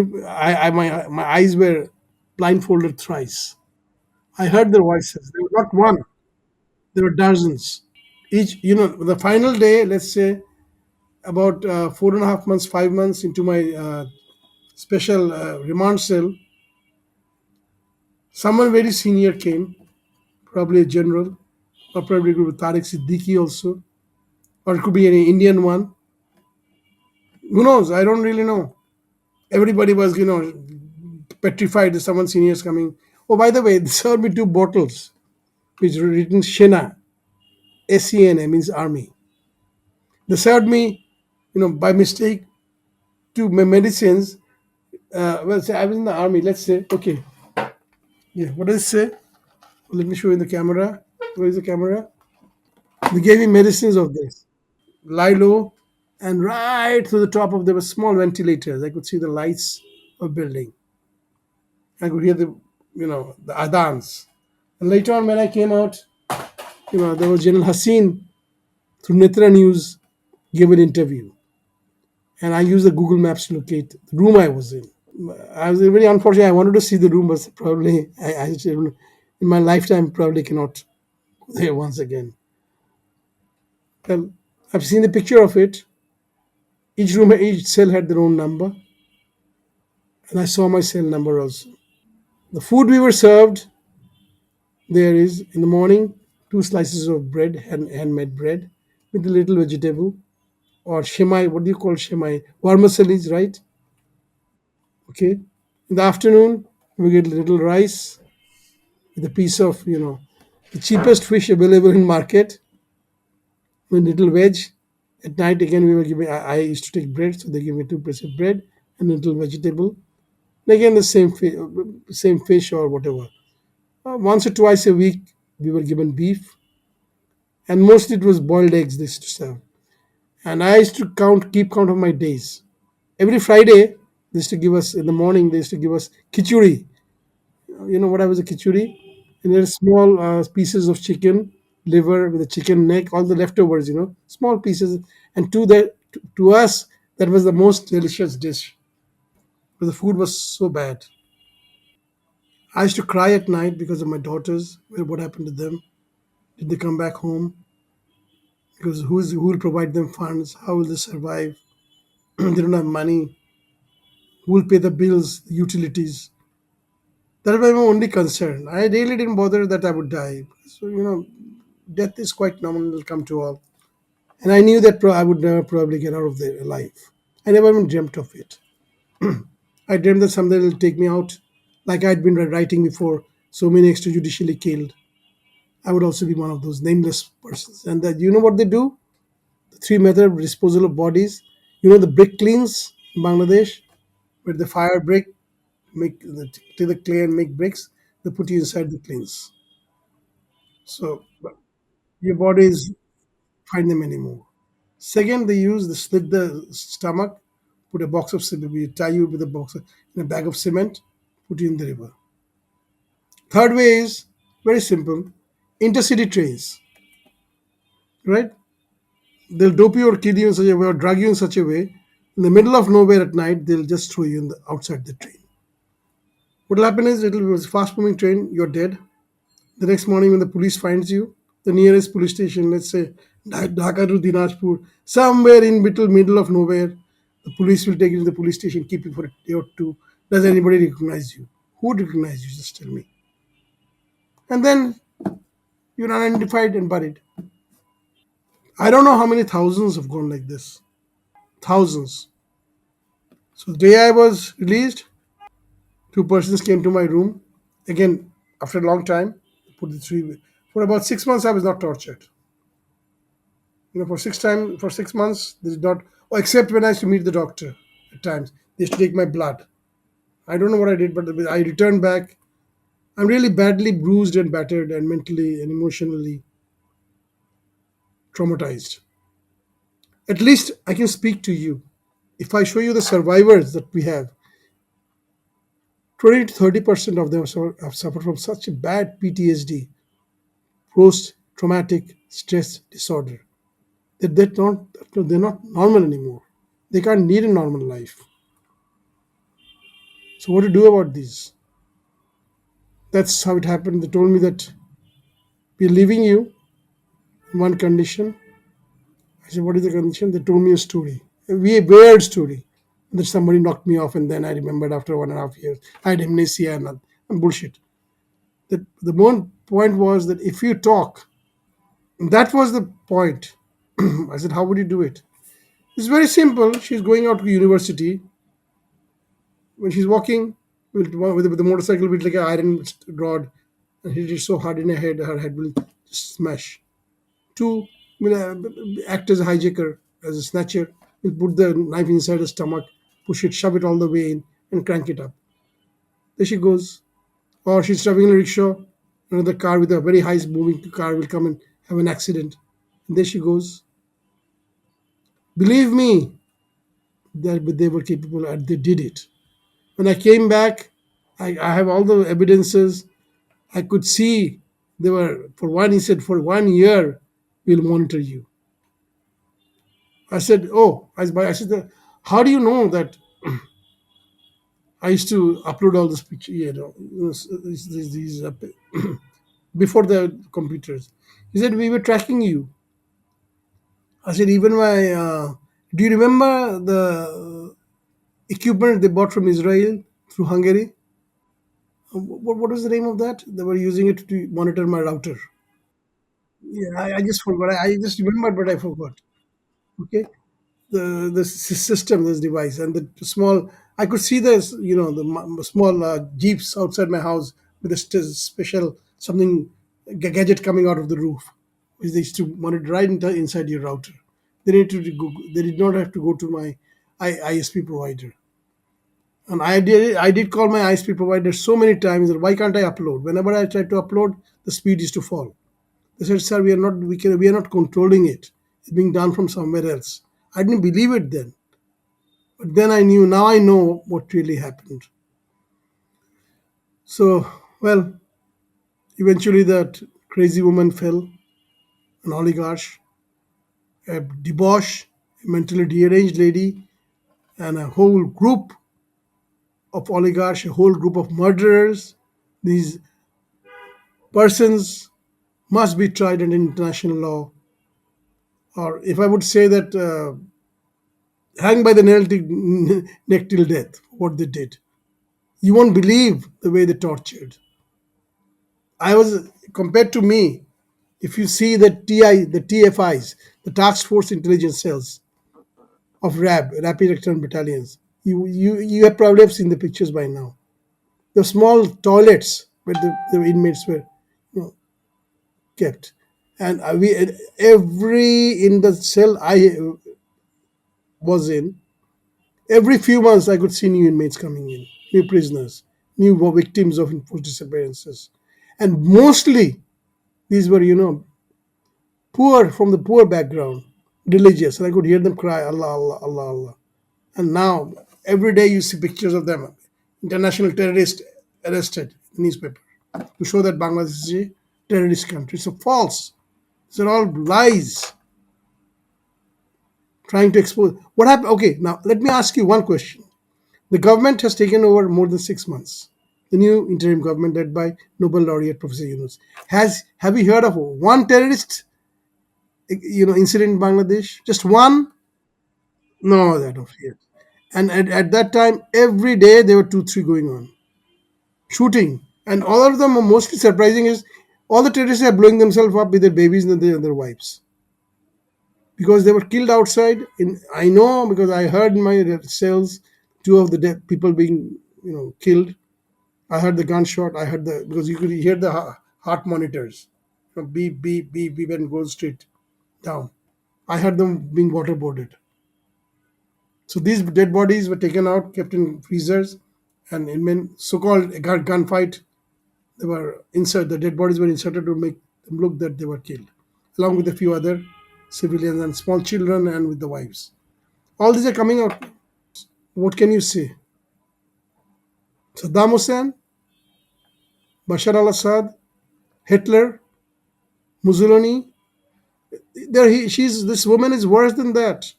My eyes were blindfolded thrice. I heard their voices. They were not one. There were dozens. The final day, let's say about 4.5 months, 5 months into my special remand cell, someone very senior came, probably a general, or probably it could be Tariq Siddiqui also, or it could be any Indian one. Who knows? I don't really know. Everybody was, petrified that someone senior is coming. Oh, by the way, they served me two bottles, which were written Shena, SENA means army. They served me, by mistake, two medicines. Well, say I was in the army. Let's say, okay, yeah. What does it say? Let me show you in the camera. Where is the camera? They gave me medicines of this. Lie low, and right to the top of there were small ventilators. I could see the lights of building. I could hear the adans. And later on, when I came out, there was General Hassin through Nitra News gave an interview, and I used the Google Maps to locate the room I was in. I was very unfortunate. I wanted to see the room, but probably in my lifetime probably cannot go there once again. Well, I've seen the picture of it. Each room, each cell had their own number, and I saw my cell number also. The food we were served there is in the morning two slices of bread, handmade bread, with a little vegetable or shemai. What do you call shemai? Vermicelli, right? Okay. In the afternoon, we get a little rice with a piece of the cheapest fish available in market with little veg. At night again we were giving. I used to take bread, so they give me two pieces of bread and a little vegetable. And again the same fish or whatever. Once or twice a week we were given beef, and mostly it was boiled eggs they used to serve. And I used to keep count of my days. Every Friday they used to give us in the morning. They used to give us khichuri. You know what I was a khichuri? And there are small pieces of chicken liver with a chicken neck, all the leftovers, small pieces. And to us, that was the most delicious dish. But the food was so bad. I used to cry at night because of my daughters. What happened to them? Did they come back home? Because who will provide them funds? How will they survive? They don't have money. Who will pay the bills, the utilities? That was my only concern. I really didn't bother that I would die. So, death is quite normal, will come to all. And I knew that I would never probably get out of there alive. I never even dreamt of it. I dreamt that someday they'll take me out, like I'd been writing before, so many extrajudicially killed. I would also be one of those nameless persons. And that, you know what they do? The three method of disposal of bodies. You know the brick cleans in Bangladesh, where the fire brick, take the clay and make bricks. They put you inside the cleans. So your body is find them anymore. Second, they use the slit the stomach, put a box of cement, we tie you with a box in a bag of cement, put you in the river. Third way is very simple, intercity trains, right? They'll dope you or kill you in such a way or drug you in such a way. In the middle of nowhere at night, they'll just throw you in the outside the train. What'll happen is it'll be a fast moving train, you're dead. The next morning when the police finds you, the nearest police station, let's say Dhaka to Dinajpur, somewhere in middle of nowhere, the police will take you to the police station, keep you for a day or two. Does anybody recognize you? Who would recognize you? Just tell me. And then you're unidentified and buried. I don't know how many thousands have gone like this. Thousands. So the day I was released, two persons came to my room. Again, after a long time, put the three. For about 6 months, I was not tortured. For 6 months, they did not. Oh, except when I used to meet the doctor. At times, they used to take my blood. I don't know what I did, but I returned back. I'm really badly bruised and battered, and mentally and emotionally traumatized. At least I can speak to you. If I show you the survivors that we have, 20 to 30% of them have suffered from such a bad PTSD, post traumatic stress disorder, that they're not normal anymore. They can't lead a normal life. So what to do about this? That's how it happened. They told me that we're leaving you in one condition. I said, what is the condition? They told me a story, a weird story. That somebody knocked me off, and then I remembered after 1.5 years. I had amnesia and bullshit. That the main point was that if you talk, that was the point. I said, how would you do it? It's very simple. She's going out to university. When she's walking with the motorcycle with like an iron rod and hit it so hard in her head will just smash. Two will act as a hijacker, as a snatcher, will put the knife inside her stomach, push it, shove it all the way in, and crank it up. There she goes. Or she's traveling in a rickshaw, another car with a very high moving car will come and have an accident. And there she goes. Believe me, that they were capable and they did it. When I came back, I have all the evidences. I could see they were, for one, he said, for 1 year, we'll monitor you. I said, oh, I said, how do you know that I used to upload all this picture, before the computers? He said, we were tracking you. I said, even my, do you remember the equipment they bought from Israel through Hungary? What was the name of that? They were using it to monitor my router. Yeah, I just forgot. I just remembered, but I forgot. Okay, the system, this device, and the small. I could see this, the small jeeps outside my house with a special something gadget coming out of the roof, which they used to monitor right inside your router. They need to go. They did not have to go to my ISP provider. And I did call my ISP provider so many times that why can't I upload? Whenever I tried to upload, the speed is to fall. They said, "Sir, we are not controlling it. It's being done from somewhere else." I didn't believe it then, but then I knew. Now I know what really happened. So, well, eventually that crazy woman fell, an oligarch, a debauch, a mentally deranged lady, and a whole group of oligarchs, a whole group of murderers. These persons must be tried under international law, or if I would say that, hang by the neck till death, what they did. You won't believe the way they tortured. I was, compared to me, if you see the TFIs, the Task Force Intelligence Cells of RAB, Rapid Acton Battalions, you have probably have seen the pictures by now. The small toilets where the inmates were, you know, kept. And every in the cell I was in, every few months I could see new inmates coming in, new prisoners, new victims of enforced disappearances. And mostly these were, poor, from the poor background, religious. And I could hear them cry, Allah, Allah, Allah, Allah. And now, every day you see pictures of them, international terrorist arrested in newspaper, to show that Bangladesh is a terrorist country. So false. These are all lies trying to expose. What happened? Okay, now let me ask you one question. The government has taken over more than 6 months. The new interim government led by Nobel laureate Professor Yunus. Have you heard of one terrorist incident in Bangladesh? Just one? No, that of yes. And at that time, every day there were two, three going on, shooting, and all of them are mostly surprising is all the terrorists are blowing themselves up with their babies and their wives because they were killed outside. I know because I heard in my cells two of the people being killed. I heard the gunshot. I heard the because you could hear the heart monitors, beep beep beep beep, and goes straight down. I heard them being waterboarded. So these dead bodies were taken out, kept in freezers, and in so-called gunfight, they were insert. The dead bodies were inserted to make them look that they were killed, along with a few other civilians and small children, and with the wives. All these are coming out. What can you say? Saddam Hussein, Bashar al-Assad, Hitler, Mussolini. She's this woman is worse than that.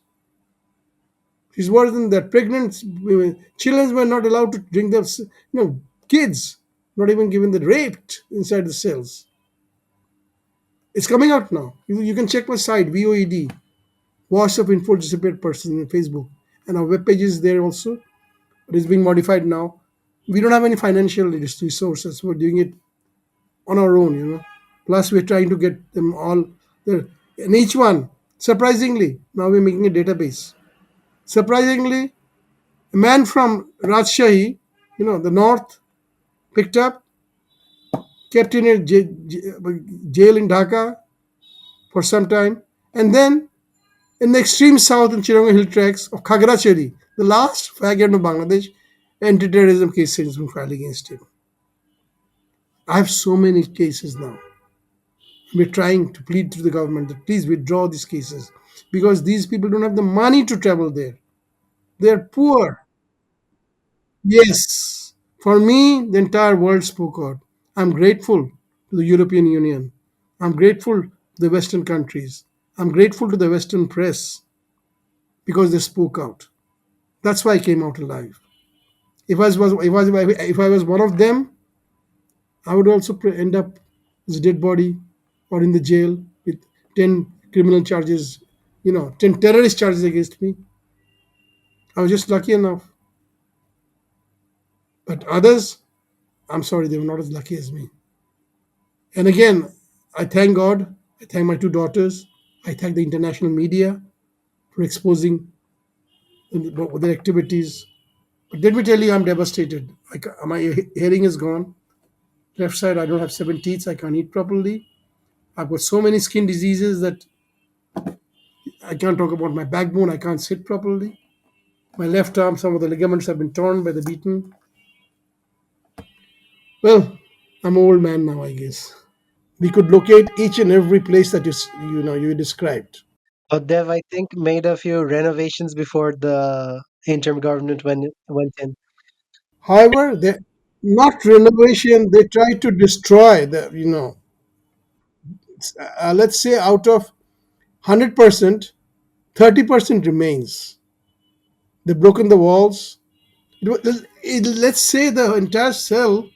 She's worse than that. Pregnant women, children were not allowed to drink their, kids, not even given the raped inside the cells. It's coming out now. You can check my site, VOED, Voice of Info Disappeared Person in Facebook. And our webpage is there also. It is being modified now. We don't have any financial resources. We're doing it on our own. Plus, we're trying to get them all there. And each one, surprisingly, now we're making a database. Surprisingly, a man from Rajshahi, the north, picked up, kept in a jail in Dhaka for some time, and then in the extreme south in Chironga hill tracts of Khagrachari, the last faggot of Bangladesh, anti-terrorism case has been filed against him. I have so many cases now. We're trying to plead to the government that please withdraw these cases because these people don't have the money to travel there. They're poor. Yes, for me, the entire world spoke out. I'm grateful to the European Union. I'm grateful to the Western countries. I'm grateful to the Western press because they spoke out. That's why I came out alive. If I was one of them, I would also end up as a dead body or in the jail with 10 criminal charges, 10 terrorist charges against me. I was just lucky enough. But others, I'm sorry, they were not as lucky as me. And again, I thank God. I thank my two daughters. I thank the international media for exposing their activities. But let me tell you, I'm devastated. My hearing is gone. Left side, I don't have seven teeth. I can't eat properly. I've got so many skin diseases that I can't talk about my backbone. I can't sit properly. My left arm, some of the ligaments have been torn by the beating. Well, I'm an old man now, I guess. We could locate each and every place that you described. But they've, I think, made a few renovations before the interim government went in. However, they not renovation. They try to destroy the. Let's say out of 100%, 30% remains. They've broken the walls. Let's say the entire cell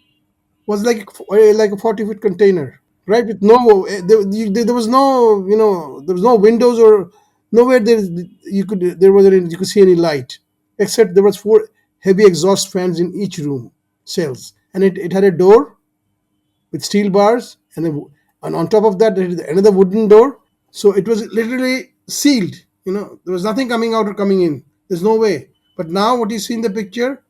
was like a 40-foot container, right? With no, there was no, there was no windows or nowhere you could see any light, except there was four heavy exhaust fans in each room cells, and it had a door with steel bars, and on top of that there is another wooden door. So it was literally sealed. There was nothing coming out or coming in. There's no way. But now what you see in the picture,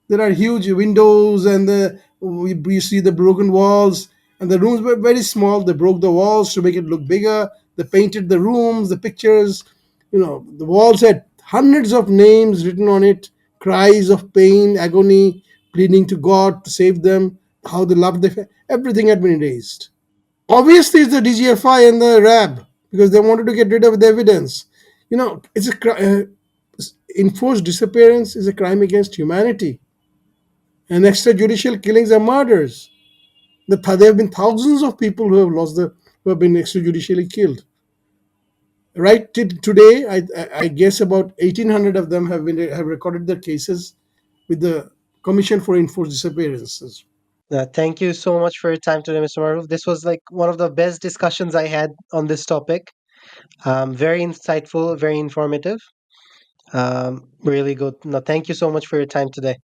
there are huge windows, and we see the broken walls, and the rooms were very small. They broke the walls to make it look bigger. They painted the rooms, the pictures. The walls had hundreds of names written on it, cries of pain, agony, pleading to God to save them, how they loved everything had been erased. Obviously, it's the DGFI and the RAB because they wanted to get rid of the evidence. It's enforced disappearance is a crime against humanity, and extrajudicial killings are murders. There have been thousands of people who have been extrajudicially killed. Right today, I guess about 1,800 of them have recorded their cases with the Commission for Enforced Disappearances. Thank you so much for your time today, Mr. Maruf. This was like one of the best discussions I had on this topic. Very insightful, very informative. Really good. No, thank you so much for your time today.